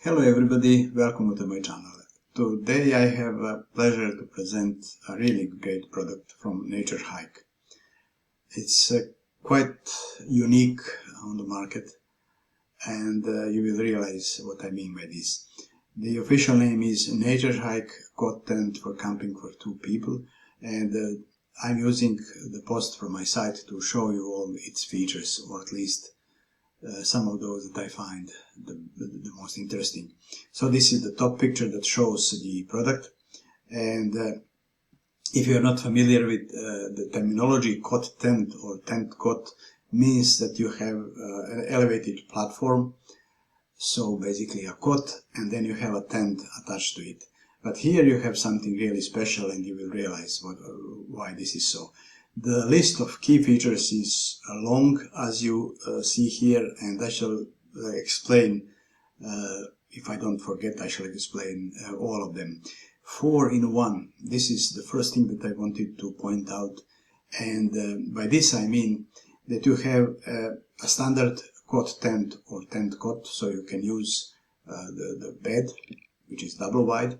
Hello everybody, welcome to my channel. Today I have a pleasure to present a really great product from Naturehike. It's quite unique on the market, and you will realize what I mean by this. The official name is Naturehike Cot Tent for camping for 2 people, and I'm using the post from my site to show you all its features, or at least some of those that I find the most interesting. So this is the top picture that shows the product, and if you are not familiar with the terminology, cot tent or tent cot means that you have an elevated platform, so basically a cot, and then you have a tent attached to it. But here you have something really special, and you will realize why this is so. The list of key features is long, as you see here, and I shall explain, if I don't forget, I shall explain all of them. 4 in 1. This is the first thing that I wanted to point out, and by this I mean that you have a standard cot tent or tent cot, so you can use the bed, which is double wide,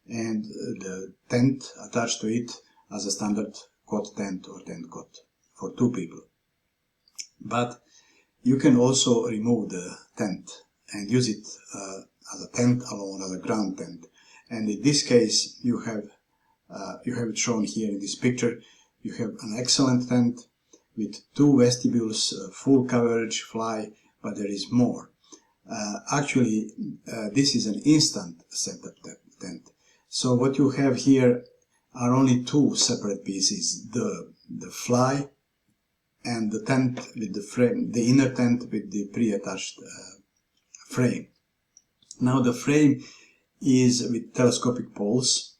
and the tent attached to it as a standard cot tent or tent cot for 2 people. But you can also remove the tent and use it as a tent alone, as a ground tent. And in this case, you have it shown here in this picture. You have an excellent tent with 2 vestibules, full coverage, fly, but there is more. Actually, this is an instant setup tent. So what you have here are only 2 separate pieces, the fly and the tent with the frame, the inner tent with the pre-attached frame. Now the frame is with telescopic poles,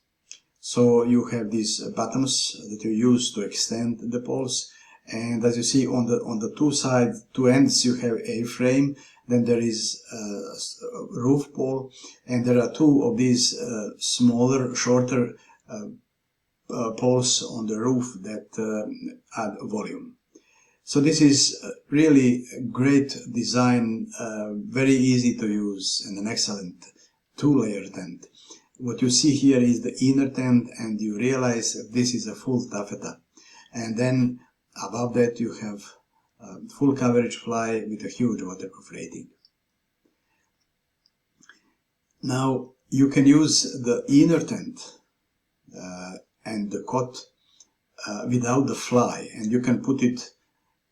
so you have these buttons that you use to extend the poles, and as you see on the 2 ends you have a frame, then there is a roof pole, and there are 2 of these smaller, shorter poles on the roof that add volume. So this is really a great design, very easy to use, and an excellent 2-layer tent. What you see here is the inner tent, and you realize that this is a full taffeta, and then above that you have full coverage fly with a huge waterproof rating. Now you can use the inner tent and the cot without the fly, and you can put it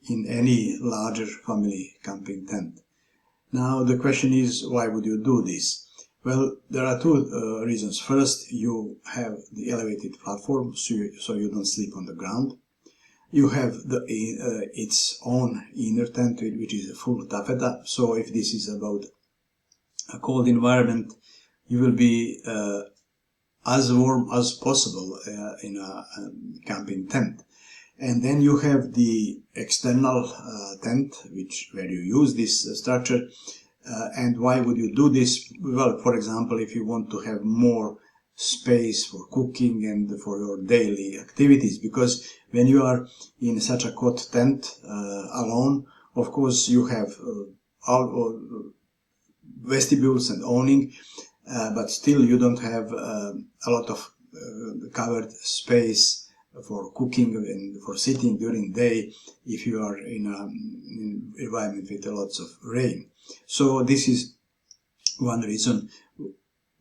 in any larger family camping tent. Now the question is, why would you do this? Well, there are 2 reasons. First, you have the elevated platform, so you don't sleep on the ground. You have its own inner tent, which is a full taffeta, so if this is about a cold environment, you will be as warm as possible in a camping tent. And then you have the external tent, where you use this structure. And why would you do this? Well, for example, if you want to have more space for cooking and for your daily activities, because when you are in such a cot tent alone, of course you have all vestibules and awning, but still you don't have a lot of covered space for cooking and for sitting during the day if you are in an environment with lots of rain. So this is one reason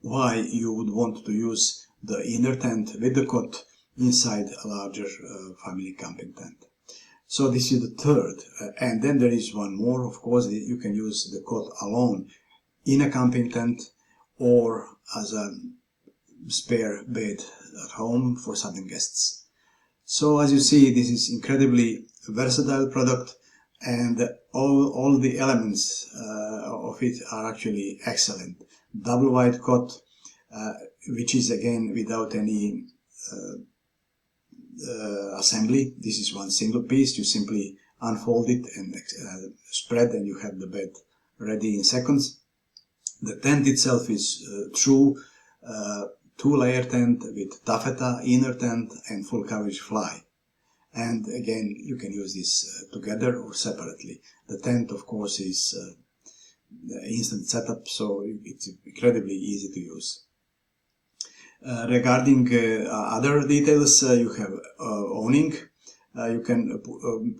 why you would want to use the inner tent with the cot inside a larger family camping tent. So this is the third, and then there is one more. Of course, you can use the cot alone in a camping tent or as a spare bed at home for sudden guests. So as you see, this is incredibly versatile product, and all the elements of it are actually excellent. Double wide cot, which is again without any assembly. This is one single piece. You simply unfold it and spread, and you have the bed ready in seconds. The tent itself is true 2-layer tent with taffeta, inner tent, and full coverage fly. And again, you can use this together or separately. The tent, of course, is instant setup, so it's incredibly easy to use. Regarding other details, you have awning. You can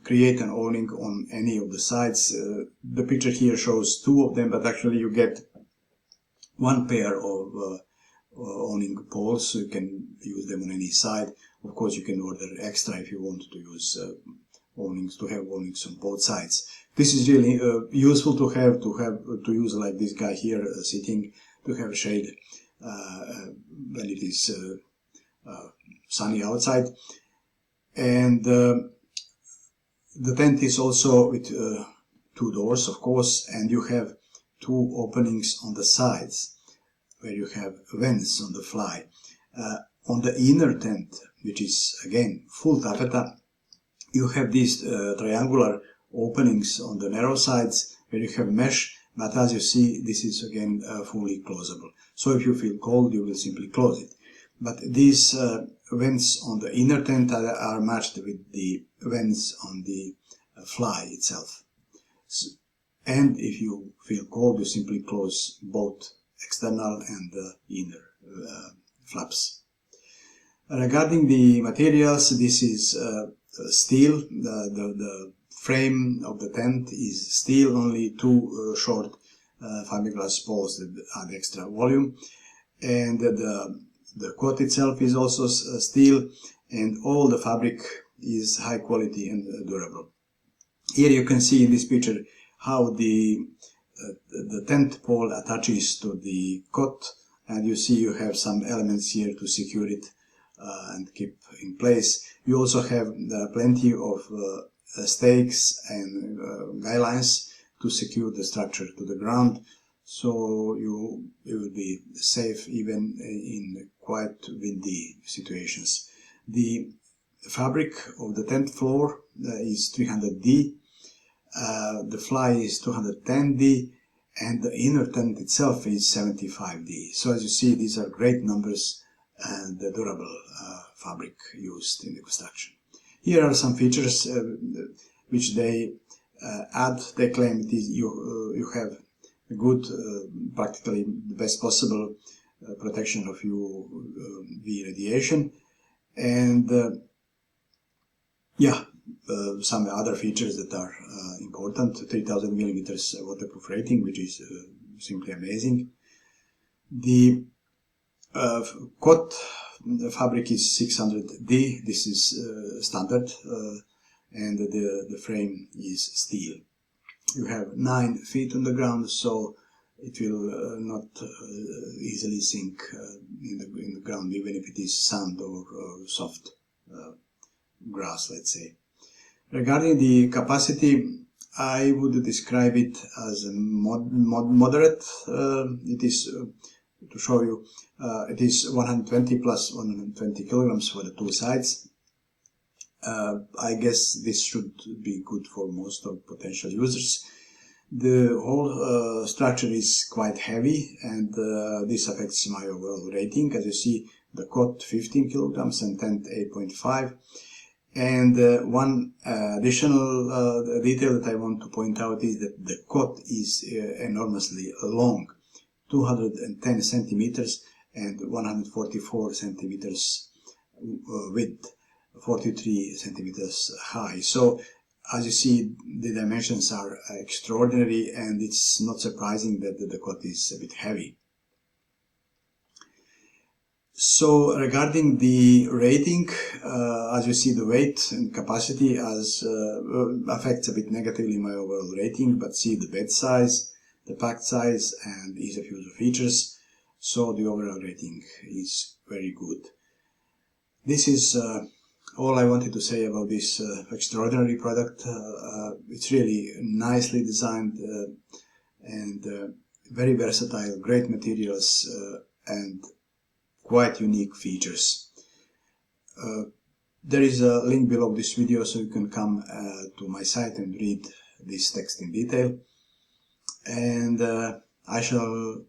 create an awning on any of the sides. The picture here shows two of them, but actually you get one pair of awning poles, so you can use them on any side. Of course, you can order extra if you want to use awnings, to have awnings on both sides. This is really useful to use, like this guy here sitting, to have shade when it is sunny outside. And the tent is also with two doors, of course, and you have two openings on the sides where you have vents on the fly. On the inner tent, which is again full taffeta, you have these triangular openings on the narrow sides where you have mesh, but as you see, this is again fully closable. So if you feel cold, you will simply close it. But these vents on the inner tent are matched with the vents on the fly itself. And if you feel cold, you simply close both external and inner flaps. Regarding the materials, this is steel. The frame of the tent is steel, only two short fiberglass poles that add extra volume. And the cot itself is also steel, and all the fabric is high quality and durable. Here you can see in this picture how the tent pole attaches to the cot, and you see you have some elements here to secure it and keep in place. You also have plenty of stakes and guy lines to secure the structure to the ground, so you will be safe even in quite windy situations. The fabric of the tent floor is 300D, the fly is 210D, and the inner tent itself is 75D. So as you see, these are great numbers and the durable fabric used in the construction. Here are some features which they add. They claim it is you have a good, practically the best possible protection of UV radiation, and some other features that are important. 3000 millimeters waterproof rating, which is simply amazing. The cot fabric is 600D. This is standard, and the frame is steel. You have 9 feet on the ground, so it will not easily sink in the ground, even if it is sand or soft grass, let's say. Regarding the capacity, I would describe it as a moderate. It is, to show you, it is 120 plus 120 kilograms for the two sides. I guess this should be good for most of potential users. The whole structure is quite heavy, and this affects my overall rating. As you see, the cot 15 kilograms and tent 8.5. And one additional detail that I want to point out is that the cot is enormously long, 210 centimeters and 144 centimeters width, 43 centimeters high. So as you see, the dimensions are extraordinary, and it's not surprising that the cot is a bit heavy. So regarding the rating, as you see, the weight and capacity affects a bit negatively my overall rating, but see the bed size, the packed size, and ease of use features, so the overall rating is very good. This is all I wanted to say about this extraordinary product. It's really nicely designed and very versatile, great materials, and quite unique features. There is a link below this video, so you can come to my site and read this text in detail. And I shall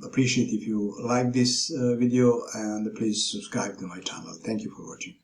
appreciate if you like this video, and please subscribe to my channel. Thank you for watching.